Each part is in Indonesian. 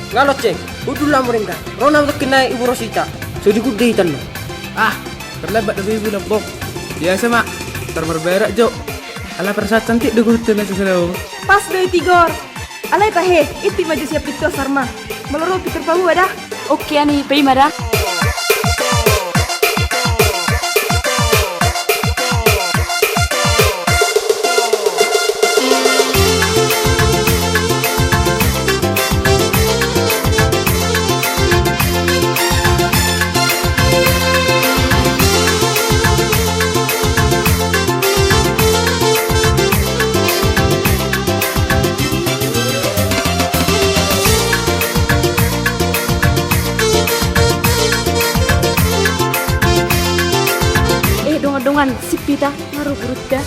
Ngalo ceng, udahlah mereka. Rona untuk kena Ibu Rosita. So dikuditan lo. Terlebat lebih ibu lembok. Biasa mak, terberberak jok. Ala persat cantik dugutin aja selalu. Pas deh Tigor. Alay tahe, iti maju siap itu sarma. Meloro pikir pahu ada. Oke ani, pay mara. Dongan sipita ngaruh berutta.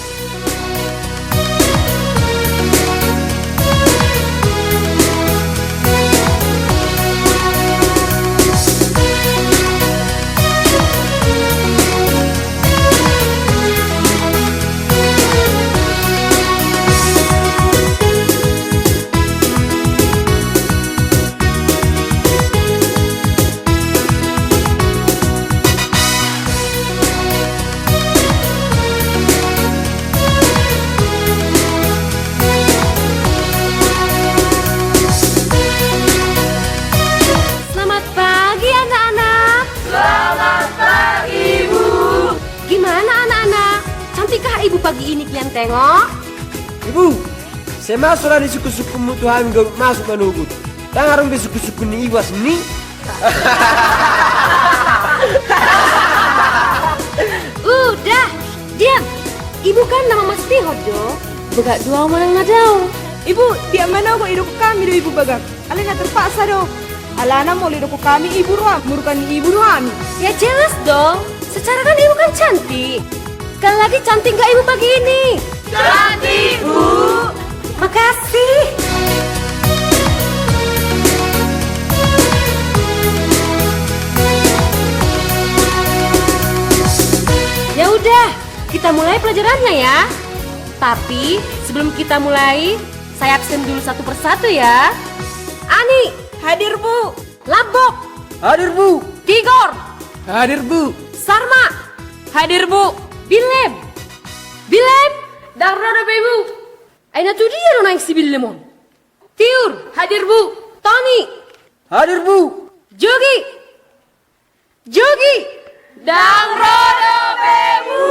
Ibu pagi ini kalian tengok. Ibu, saya masuk di suku-suku Tuhan gak masuk menunggu. Dan harus di suku-suku ni iwas ni. Udah, diam. Ibu kan nama Mas Tihot jo. Begak dua orang ngadau. Ibu, diam mana kok hidup kami do ibu bagak. Alay na terpaksa do. Alana mau hidup kami ibu ruam, murukan ibu ruam. Ya jelas dong. Secara kan ibu kan cantik. Sekali lagi cantik gak ibu pagi ini? Cantik, Bu. Makasih. Ya udah, kita mulai pelajarannya ya. Tapi sebelum kita mulai, saya absen dulu satu persatu ya. Ani, Hadir Bu. Lambok, Hadir Bu. Tigor, Hadir bu. Sarma, hadir Bu. Bilem, darah ibu. Aina tuh dia lo naik si Bilemon. Tiur, hadir Bu. Tony, Hadir Bu. Jogi, darah ibu.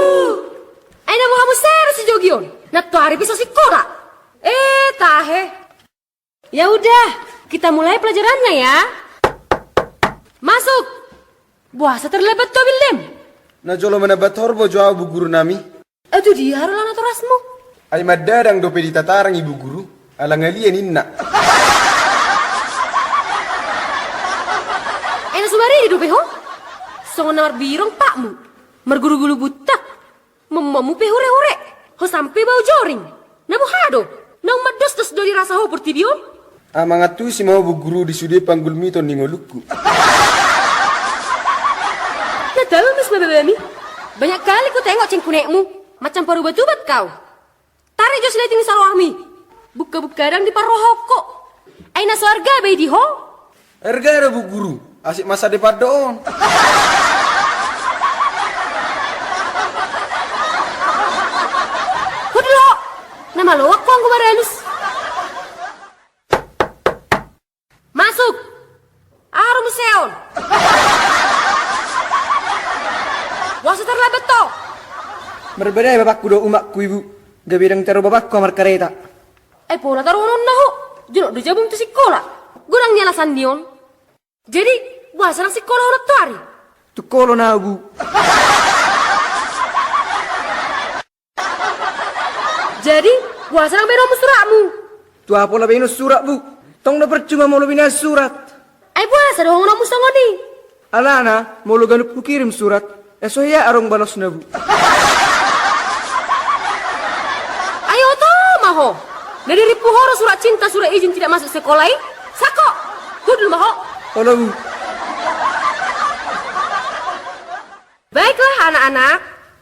Aina mau kamu serius si Jogion. Nak tuh hari bisa si kora. Tahe. Ya udah, kita mulai pelajarannya ya. Masuk. Buasa terlebat tuh Bilem. Na jolo mana bator bo jawab bu guru nami. Itu dia harulan atau rasmu. Ay madadang dope ditatarang ibu guru. Alang alien inna. Enak subari hidup ho. Songon namar birong pakmu. Merguru-gulu butak. Memamu pe hore-hore. Ho sampai bau joring. Nabu hado. Nang mados-dos dari rasa ho portibion. Amangat tu si mau bu guru di sude panggul mito ningolukku. Tahu mis mababami. Banyak kali ku tengok cengkunekmu. Macam paru batu-bat kau. Tarik jos liatin salwami. Buka-buka dang di parohoko. Aina suarga bayi di ho. Erga ada bu guru. Asik masa depan doon. Hudlo. Nama lo aku anggu baralus. Masuk. Arum seon. Wasa terlambat toh. Berbeda ya bapakku do umakku ibu. Gak bidang taruh bapakku amar kereta. Pola taruh naho. Junok do jabung tu sikola. Gurang nyala sandion. Jadi, wasa nang sikola urat tuari. Tukolo na bu. Jadi, wasa nang beno musuramu. Tu apa lebih surat bu. Tong na percuma mau lebih surat. Wasa doang namu sangoni. Alana mau lo ganuk ku kirim surat. So ya arong balas na bu. Ayo toh maho. Dari ripuhoro surat cinta surat izin tidak masuk sekolah. Sako. Hudul maho. Halo bu. Baiklah anak-anak.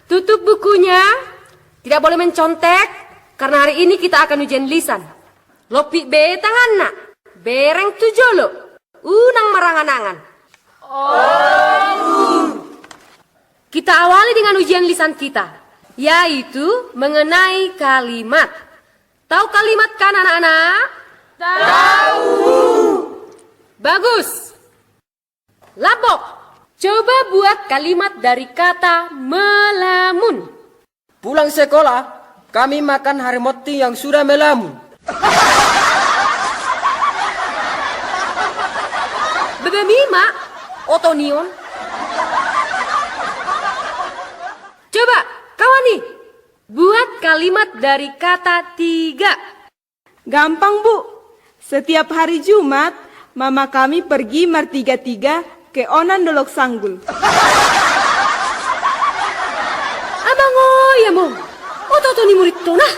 Tutup bukunya. Tidak boleh mencontek. Karena hari ini kita akan ujian lisan. Lopi be tangan nak. Bereng tujolo. unang marangan-angan. Kita awali dengan ujian lisan kita, yaitu mengenai kalimat. Tahu kalimat kan anak-anak? Tahu. Bagus. Labok, coba buat kalimat dari kata melamun. Pulang sekolah, kami makan harimoti yang sudah melamun. Bebe Mima, otonion. Coba, kawan nih, buat kalimat dari kata 3. Gampang, Bu. Setiap hari Jumat, mama kami pergi bertiga-tiga ke Onan Dolok Sanggul. Abang ya mong, ototoni murid tona,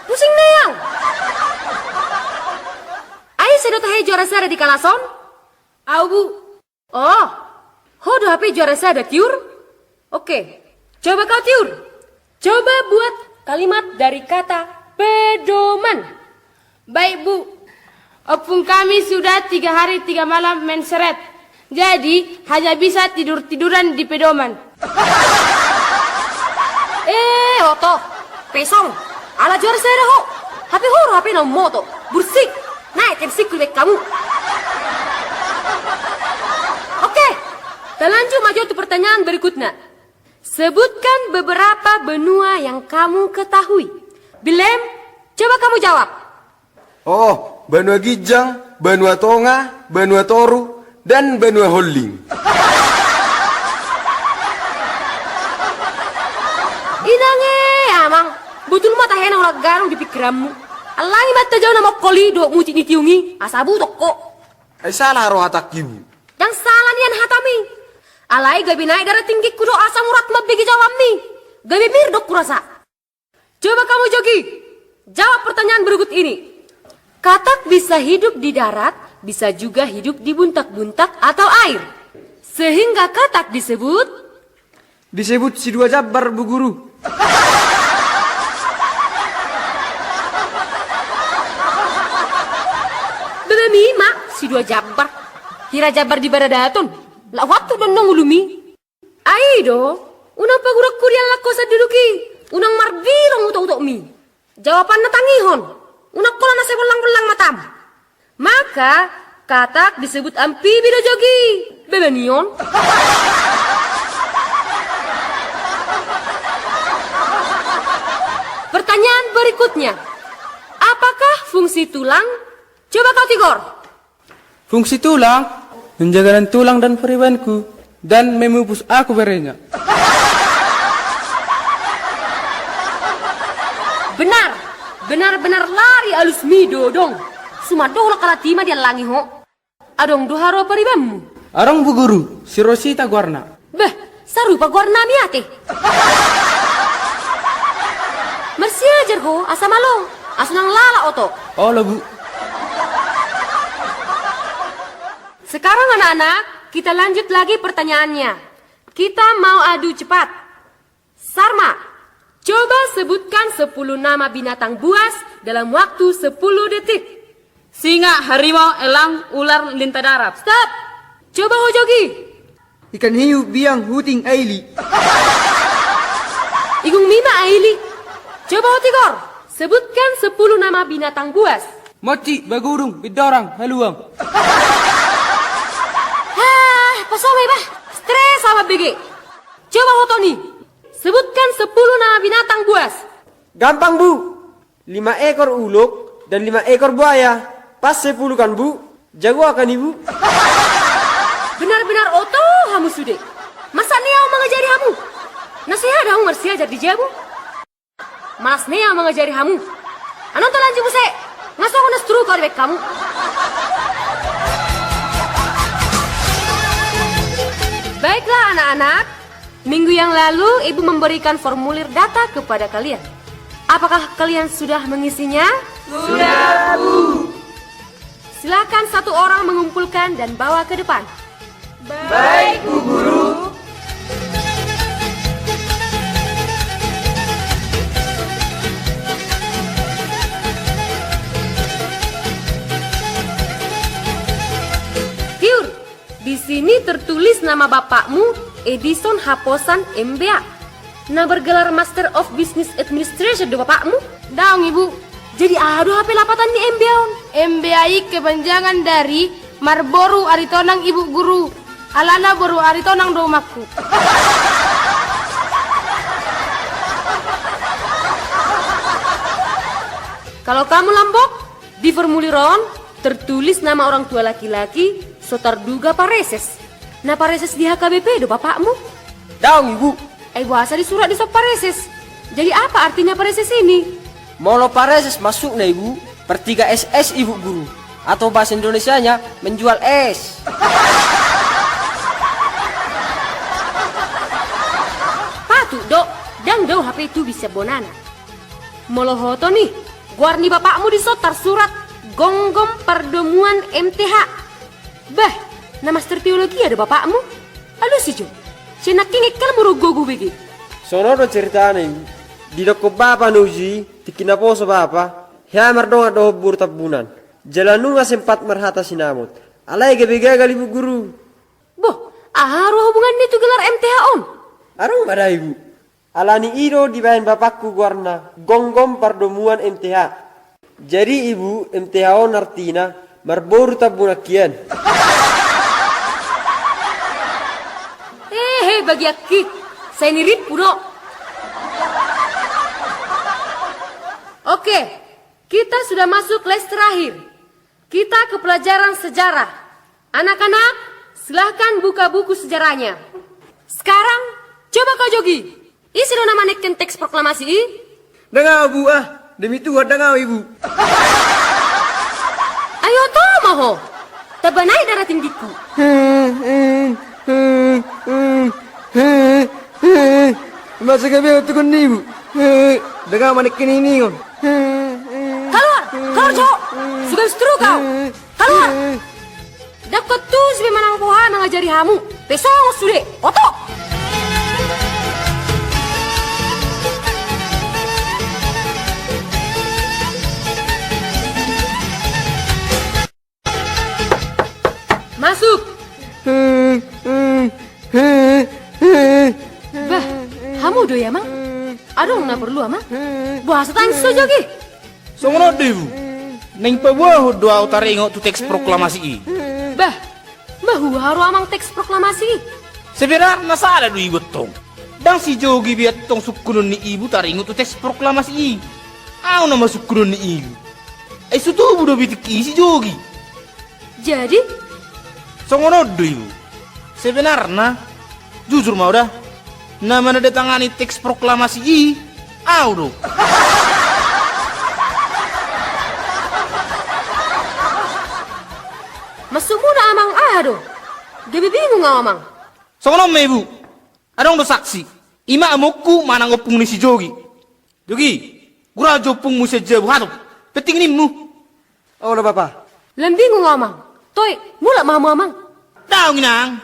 pusing neyang. Ayo sedot hai juara saya di kalason. Au Bu. Oh, hodo HP juara saya ada tiur. Oke, coba kau tiur. Coba buat kalimat dari kata pedoman. Baik Bu, opung kami sudah 3 hari 3 malam menseret. Jadi hanya bisa tidur-tiduran di pedoman. Oto, pesong, ala juara saya dah ho. HP horo HP no moto, bursik, naik temsik kulek kamu. Oke, kita lanjut maju ke pertanyaan berikutnya. Sebutkan beberapa benua yang kamu ketahui. Bilem, coba kamu jawab. Oh, Benua Gijang, Benua Tonga, Benua Toru, dan Benua Holding. Inange, amang, betul mata henang ulah garung di pikiranmu. Alangi mata jauh nama kolido muci ditiungi, asabu toko. Salah roh hatak ibu. Yang salah nian hatami. Alai gabi naik darah tinggi kudo asam urat mabegi jawab mi. Gabi mirdok kurasa. Coba kamu Jogi, jawab pertanyaan berikut ini. Katak bisa hidup di darat, bisa juga hidup di buntak-buntak atau air. Sehingga katak disebut Si Dua Jabar, Bu Guru. Bebe Mima, si Dua Jabar. Hira Jabar di Baradaton. Lah waktu don nongulumi. Aido, unang pagurak kurian lako sa duduki. Unang marbilong utok-utok mi. Jawaban na tangihon. Unang kola na sa belang-belang matam. Maka katak disebut amfibi do Jogi. Bebe Nion. Pertanyaan berikutnya. Apakah fungsi tulang? Coba kau Tigor. Fungsi tulang menjaga tulang dan peribanku dan memupus aku berenya. Benar lari alus mi dodong. Sumadong lah kalatima dia langi ho. Adong duharo peribanmu. Arong Bu Guru, si Rosita Guarna. Beh, sarupa Guarna miate. Mersi ajar ho, asa malong. Asunang lala oto. Oh lah Bu. Sekarang anak-anak, kita lanjut lagi pertanyaannya. Kita mau adu cepat. Sarma, coba sebutkan 10 nama binatang buas dalam waktu 10 detik. Singa, harimau, elang, ular, lintah darat. Stop. Coba Hojogi. Ikan hiu, biang, huting, aili. Igung Mima Aili. Coba Hotigor. Sebutkan 10 nama binatang buas. Moci, bagurung, bidorang, haluang. Pasomai bah. Stres sama BG. Coba Hotoni. Sebutkan 10 nama binatang buas. Gampang, Bu. 5 ekor uluk dan 5 ekor buaya. Pas 10 kan, Bu. Jago akan Ibu. Benar-benar oto hamu sude. Masa niau mengajari hamu? Nasihat hamu mersi ajar di jabu. Malas niau mengajari hamu. Anonton lanjut buse. Ngasok aku nastru kau dibek kamu. Baiklah anak-anak. Minggu yang lalu Ibu memberikan formulir data kepada kalian. Apakah kalian sudah mengisinya? Sudah, Bu. Silakan satu orang mengumpulkan dan bawa ke depan. Baik, Bu Guru. Sini tertulis nama bapakmu, Edison Haposan MBA. Nah bergelar Master of Business Administration do bapakmu. Daong ibu. Jadi aduh HP lapatan di MBA on. MBAI kepanjangan dari Marboru Aritonang Ibu Guru. Alana Boru Aritonang do makku. Kalau kamu Lambok, di formuliron tertulis nama orang tua laki-laki, so terduga Pareses. Nah Pareses di HKBP do bapakmu. Daong ibu. Bahasa di surat di sop Pareses. Jadi apa artinya Pareses ini? Molo pareses masuk na ibu. Pertiga SS ibu guru. Atau bahasa Indonesianya menjual es. Patut dok, dang do HP itu bisa bonana. Molohoto nih, guarni bapakmu di sotar surat gonggom perdemuan MTH. Bah, nama master teologi ada bapakmu? Aduh si Jo, cenaking ikal murugogu begi. Sono do ceritanya ibu. Di doko bapa nuji, tikina poso bapa. Ya mardonga do bur tabunan. Jalanunga sempat merhata sinamut. Alay gagal ibu guru. Boh, aharu hubungan itu gelar MTH on. Arung ada ibu. Alani iro dibayan bapakku warna gonggom perdemuan MTH. Jadi ibu MTH on artina marboru tabunakian. Bagi akik, saya nirip puno. Oke, kita sudah masuk les terakhir. Kita ke pelajaran sejarah. Anak-anak, silahkan buka buku sejarahnya. Sekarang, coba kau Jogi. Isi do nama neken teks proklamasi i. Dengar bu demi Tuhan dengar ibu. Ayo toh maho. Tabanai darah tinggiku. Masa kami untuk ibu. Dengar manekin ini kon. Keluar cowok. Sudah seteru kau. Keluar. Dapat tuh si pemanang poha mengajari hamu. Besok sudah. Otok. Masuk. Bah, kamu do ya, Mang? Aduh, nggak perlu, Mang. Bahasa tangis so jogi. Songono debu. Neng pabuah doa utara ingot tu teks proklamasi i. Bah, mahu haru amang teks proklamasi. Sebenarnya salah du ibu tong. Dan si Jogi biat tong sukunun ni ibu tara ingot tu teks proklamasi i. Au nama sukunun ni ibu. Sutu budo bitik i si Jogi. Jadi, Songono ibu. Sebenarnya jujur mau dah. Nama nada tangani teks proklamasi i. Au do. masukmu na amang aduh. Gabi bingung nga amang. Songono me ibu. Adong do saksi. Ima amoku manang opung ni si Jogi. Jogi, gura jopung mu sejabu hatop. Peting ni mu. Oh, bapak. Lembingung nga amang. Toy, mula mamu amang. Tahu nginang.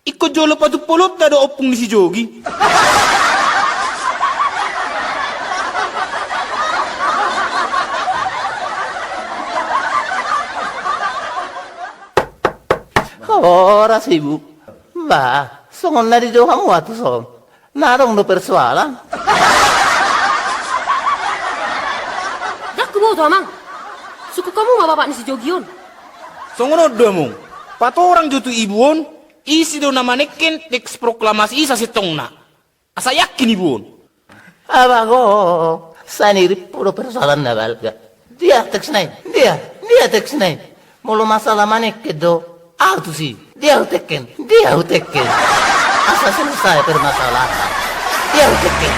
Iko jolo patu polot na do opung ni si Jogi. Ora sibuk. Mbak, songon na di kamu atu son. Narong do persoalan. Dak kubo to amang. Suku kamu nga bapak ni si Jogion. Songono domong. Pato orang jutu ibuon. Isi do nama neken teks proklamasi isa setongna. Asa yakin ibuon. Abago, saniri puro persoalan na balga. Dia teks naik. Dia teks naik. Mulu masalah manek kedo. Auto sih, dia tekken. Asa selesai permasalahan. Dia tekken.